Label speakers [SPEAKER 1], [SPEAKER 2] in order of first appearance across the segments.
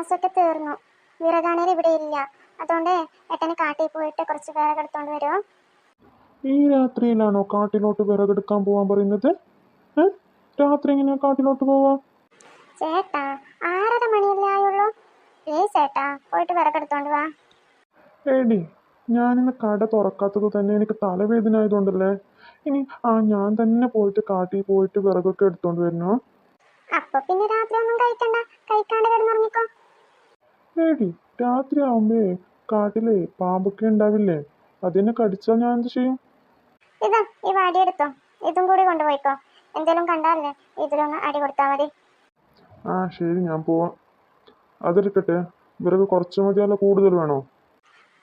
[SPEAKER 1] ഗ്യാസൊക്കെ തീർന്നു. വിറകാണേൽ ഇവിടെ ഇല്ല. അതുകൊണ്ട് ഏട്ടന് കാട്ടിൽ പോയിട്ട് കുറച്ച് വിറകെടുത്തോണ്ട് വരുമോ?
[SPEAKER 2] ഈ രാത്രിയിലാണോ കാട്ടിലോട്ട് വിറകെടുക്കാൻ പോവാൻ പറയുന്നത്? രാത്രി എങ്ങനെയാ കാട്ടിലോട്ട് പോവാ?
[SPEAKER 1] ചേട്ടാ, 6:30 മണിയല്ലേ ആയുള്ളൂ. പ്ലീസ് ചേട്ടാ, പോയിട്ട് വിറകെടുത്തോണ്ട് വാ.
[SPEAKER 2] ഏടി, ഞാനിന്ന് കട തുറക്കാത്തത് തന്നെ എനിക്ക് തലവേദന ആയതുകൊണ്ടല്ലേ. ഇനി ഞാൻ തന്നെ പോയിട്ട് കാട്ടിൽ പോയിട്ട് വിറകൊക്കെ എടുത്തോണ്ട് വരണോ?
[SPEAKER 1] അപ്പൊ പിന്നെ രാത്രി ഒന്നും കഴിക്കണ്ട, കഴിക്കാണ്ട് കിടന്നുറങ്ങിക്കോ.
[SPEAKER 2] ഏടി, രാത്രി ആവുമ്പേ കാട്ടിലെ പാമ്പൊക്കെ ഉണ്ടാവില്ലേ? അതിനെ കടിച്ചാൽ ഞാൻ എന്ത് ചെയ്യും?
[SPEAKER 1] ഇതാ ഈ വാടി എടുത്തോ, ഇതും കൂടി കൊണ്ടുപോയിക്കോ. എന്തേലും കണ്ടാലേ ഇതിലൊന്ന് അടി കൊടുത്താൽ മതി.
[SPEAKER 2] ശരി, ഞാൻ പോവാം. അതെടുക്കട്ടെ, വിറക് കുറച്ച് മതിയല്ല കൂടുതൽ വേണോ?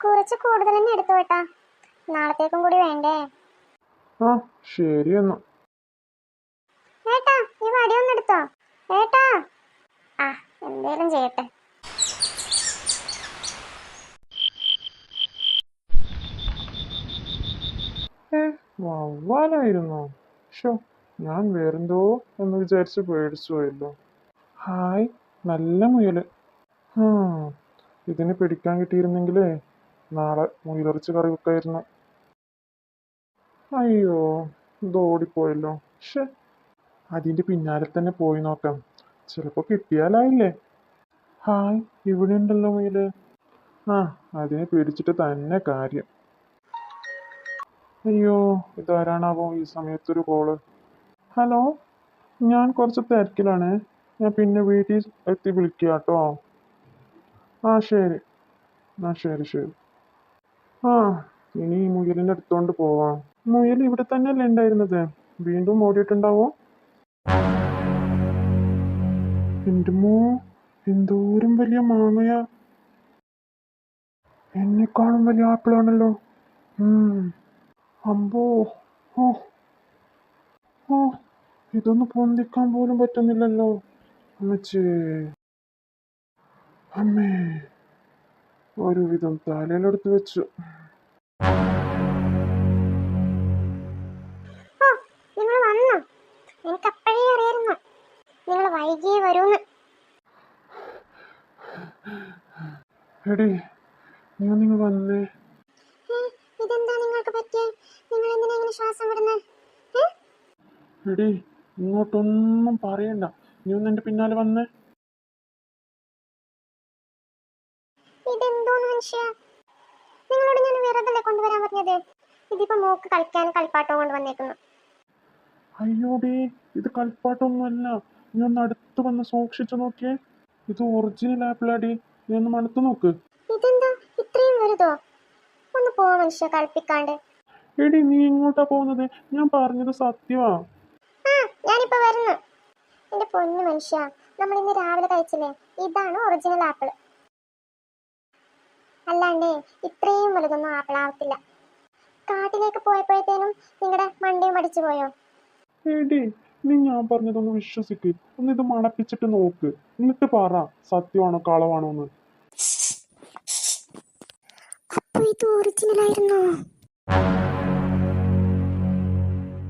[SPEAKER 1] കുറച്ച് കൂടുതൽ തന്നെ എടുത്തു കേട്ടാ, നാളത്തേക്കും കൂടി വേണ്ടേ.
[SPEAKER 2] ശരി എന്നാ.
[SPEAKER 1] ഏട്ടാ, ഈ വടി ഒന്ന് എടുത്തോ. ഏട്ടാ, എന്തേലും ചെയ്യട്ടെ.
[SPEAKER 2] വവ്വാലായിരുന്നോ? ഷോ, ഞാൻ വേറെന്തോ എന്ന് വിചാരിച്ച് പേടിച്ചു പോയല്ലോ. ഹായ്, നല്ല മുയല്. ഇതിനെ പിടിക്കാൻ കിട്ടിയിരുന്നെങ്കിലേ നാളെ മുയലിറച്ചി കറി വെക്കായിരുന്നു. അയ്യോ, ഇത് ഓടിപ്പോയല്ലോ. ഷേ, അതിന്റെ പിന്നാലെ തന്നെ പോയി നോക്കാം, ചിലപ്പോ കിട്ടിയാലായില്ലേ. ഹായ്, ഇവിടെ ഉണ്ടല്ലോ മുയല്. അതിനെ പിടിച്ചിട്ട് തന്നെ കാര്യം. അയ്യോ, ഇതാരാണാവോ ഈ സമയത്തൊരു കോള്? ഹലോ, ഞാൻ കുറച്ച് തിരക്കിലാണ്. ഞാൻ പിന്നെ വീട്ടിൽ എത്തി വിളിക്കാം കേട്ടോ. ശരി. ശരി ശരി. ഇനി ഈ മുയലിനെ എടുത്തോണ്ട് പോവാം. മുയൽ ഇവിടെ തന്നെയല്ലേ ഉണ്ടായിരുന്നത്? വീണ്ടും ഓടിയിട്ടുണ്ടാവോ? എന്റെ മോ, എന്തോരം വലിയ മാങ്ങയാ! എന്നെക്കാളും വലിയ ആപ്പിളാണല്ലോ. അമ്പോ, ഓ ഓ ഇതൊന്ന് പൊന്തിക്കാൻ പോലും പറ്റുന്നില്ലല്ലോ. അമ്മച്ചേ, അമ്മേ, ഒരുവിധം തലയിലെടുത്ത് വെച്ചു.
[SPEAKER 1] നിങ്ങൾ വന്നോ? എനിക്കപ്പോഴേ അറിയായിരുന്നു നിങ്ങൾ വൈകിയേ വരൂന്ന്.
[SPEAKER 2] എടി, നിങ്ങൾ വന്നേ.
[SPEAKER 1] ഇതെന്താ നിങ്ങൾക്ക് പറ്റിയേ? നിങ്ങൾ എന്തിനാ ഇങ്ങനെ ശ്വാസം വിടുന്നത്?
[SPEAKER 2] എടി, ഇങ്ങോട്ടൊന്നും പറയണ്ട. നീ ഒന്ന് എന്റെ പിന്നാലെ വന്നേ.
[SPEAKER 1] ഇതെന്തോന്ന് മനുഷ്യ? നിങ്ങളോട് ഞാൻ വിറകല്ലേ കൊണ്ടുവരാൻ പറഞ്ഞത്? ഇതിപ്പോ മോക്ക് കളിക്കാനും കളിപ്പാട്ടവും കൊണ്ട് വന്നേക്കുന്നു.
[SPEAKER 2] അയ്യോടി, ഇത് കളിപ്പാട്ടൊന്നുമല്ല. നീ ഒന്ന് അടുത്ത് വന്ന് സൂക്ഷിച്ചു നോക്കിയേ. ഇത് ഒറിജിനൽ ആപ്പിളാടി. നീ ഒന്ന് മണത്ത് നോക്ക്.
[SPEAKER 1] ഇതെന്താ ഇത്രയും വലുതോ? ഒന്ന് പോവാ മനുഷ്യ, കളിപ്പിക്കാണ്ട്.
[SPEAKER 2] എടി, നീ എങ്ങോട്ടാ പോകുന്നത്? ഞാൻ പറഞ്ഞത് സത്യമാ.
[SPEAKER 1] ഞാനിപ്പോ വരുന്നു. എന്റെ പൊന്നു മനുഷ്യ, നമ്മൾ ഇന്ന് രാവിലെ കഴിച്ചില്ലേ, ഇതാണ് ഒറിജിനൽ ആപ്പിൾ. അല്ലാണ്ടേ ഇത്രയും വലുതൊന്നും ആപ്പിൾ ആവത്തില്ല. കാട്ടിലേക്ക് പോയപ്പോഴത്തേനും നിങ്ങളുടെ മണ്ടയും പഠിച്ചു പോയോ?
[SPEAKER 2] എടി, നീ ഞാൻ പറഞ്ഞതൊന്ന് വിശ്വസിക്ക്. ഒന്ന് ഇത് മണപ്പിച്ചിട്ട് നോക്ക്, എന്നിട്ട് പറ സത്യമാണോ കളവാണോ എന്ന്.
[SPEAKER 1] അപ്പൊ ഇത് ഒറിജിനൽ ആയിരുന്നോ?